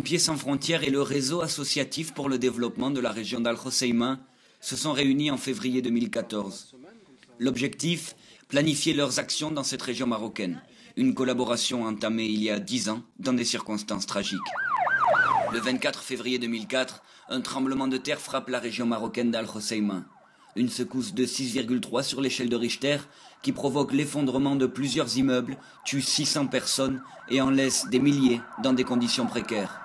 Pompiers sans frontières et le réseau associatif pour le développement de la région d'Al Hoceima se sont réunis en février 2014. L'objectif, planifier leurs actions dans cette région marocaine. Une collaboration entamée il y a 10 ans dans des circonstances tragiques. Le 24 février 2004, un tremblement de terre frappe la région marocaine d'Al Hoceima. Une secousse de 6,3 sur l'échelle de Richter qui provoque l'effondrement de plusieurs immeubles, tue 600 personnes et en laisse des milliers dans des conditions précaires.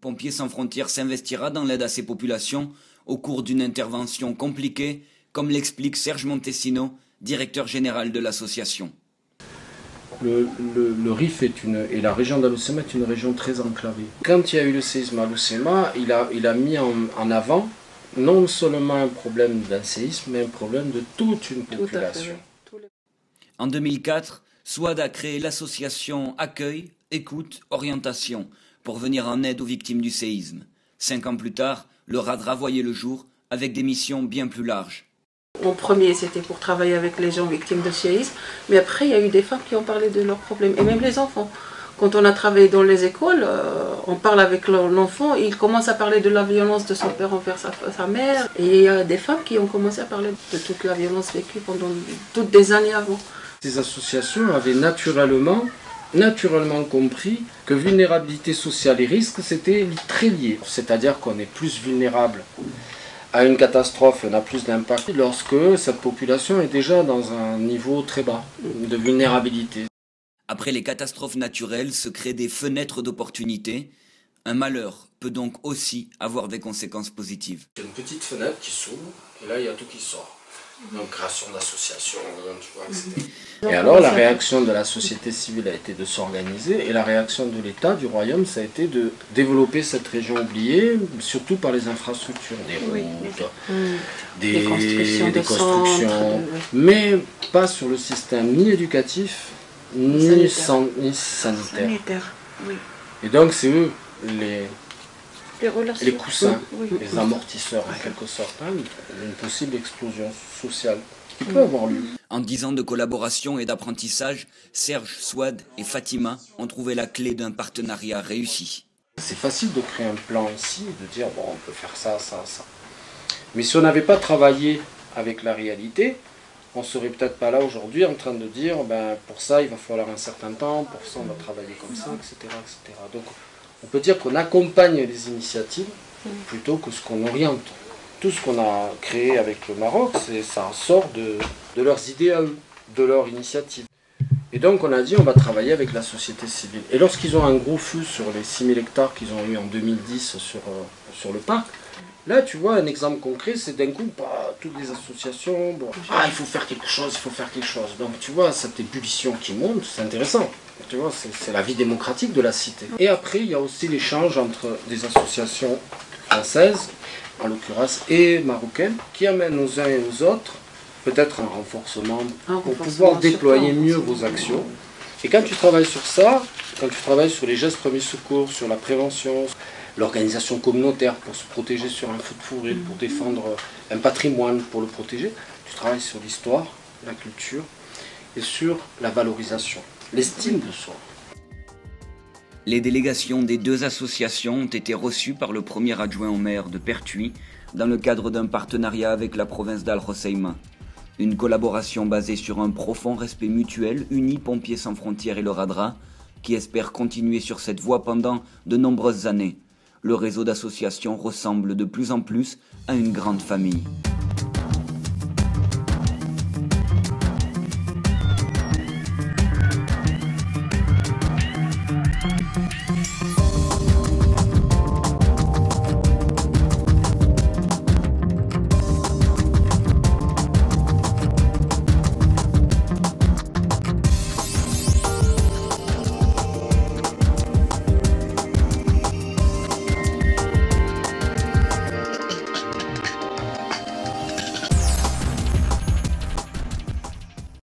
Pompiers sans frontières s'investira dans l'aide à ces populations au cours d'une intervention compliquée, comme l'explique Serge Montesino, directeur général de l'association. Le Rif et la région d'Al Hoceima est une région très enclavée. Quand il y a eu le séisme à Al Hoceima, il a mis en avant non seulement un problème d'un séisme, mais un problème de toute une population. En 2004, Souad a créé l'association Accueil, Écoute, Orientation pour venir en aide aux victimes du séisme. 5 ans plus tard, le Radra voyait le jour avec des missions bien plus larges. Mon premier, c'était pour travailler avec les gens victimes de séisme, mais après, il y a eu des femmes qui ont parlé de leurs problèmes, et même les enfants. Quand on a travaillé dans les écoles, on parle avec l'enfant, il commence à parler de la violence de son père envers sa mère. Et il y a des femmes qui ont commencé à parler de toute la violence vécue pendant toutes des années avant. Ces associations avaient naturellement compris que vulnérabilité sociale et risque, c'était très lié. C'est-à-dire qu'on est plus vulnérable à une catastrophe, on a plus d'impact lorsque cette population est déjà dans un niveau très bas de vulnérabilité. Après les catastrophes naturelles se créent des fenêtres d'opportunité. Un malheur peut donc aussi avoir des conséquences positives. Il y a une petite fenêtre qui s'ouvre et là il y a tout qui sort. Donc création d'associations, tu vois, etc. Et alors la réaction de la société civile a été de s'organiser et la réaction de l'État, du Royaume, ça a été de développer cette région oubliée, surtout par les infrastructures, des routes, des constructions, mais pas sur le système ni éducatif, ni sanitaire. Oui. Et donc c'est eux les coussins, oui. les amortisseurs en quelque sorte, d'une possible explosion sociale qui peut avoir lieu. En 10 ans de collaboration et d'apprentissage, Serge, Souad et Fatima ont trouvé la clé d'un partenariat réussi. C'est facile de créer un plan ici, de dire bon on peut faire ça, ça, ça. Mais si on n'avait pas travaillé avec la réalité, on ne serait peut-être pas là aujourd'hui en train de dire pour ça il va falloir un certain temps, pour ça on va travailler comme ça, etc. etc. Donc on peut dire qu'on accompagne les initiatives plutôt que ce qu'on oriente. Tout ce qu'on a créé avec le Maroc, ça sort de leurs idées à eux, de leur initiative. Et donc on a dit on va travailler avec la société civile. Et lorsqu'ils ont un gros feu sur les 6000 hectares qu'ils ont eu en 2010 sur le parc, là, tu vois, un exemple concret, c'est d'un coup, toutes les associations, il faut faire quelque chose, il faut faire quelque chose. Donc, tu vois, cette ébullition qui monte, c'est intéressant. Tu vois, c'est la vie démocratique de la cité. Et après, il y a aussi l'échange entre des associations françaises, en l'occurrence, et marocaines, qui amènent aux uns et aux autres, peut-être un renforcement pour pouvoir déployer mieux vos actions. Et quand tu travailles sur ça, quand tu travailles sur les gestes premiers secours, sur la prévention, l'organisation communautaire pour se protéger sur un feu de forêt, pour défendre un patrimoine, pour le protéger, tu travailles sur l'histoire, la culture et sur la valorisation, l'estime de soi. Les délégations des 2 associations ont été reçues par le premier adjoint au maire de Pertuis dans le cadre d'un partenariat avec la province d'Al Hoceima. Une collaboration basée sur un profond respect mutuel unit Pompiers sans frontières et le Radra, qui espère continuer sur cette voie pendant de nombreuses années. Le réseau d'associations ressemble de plus en plus à une grande famille.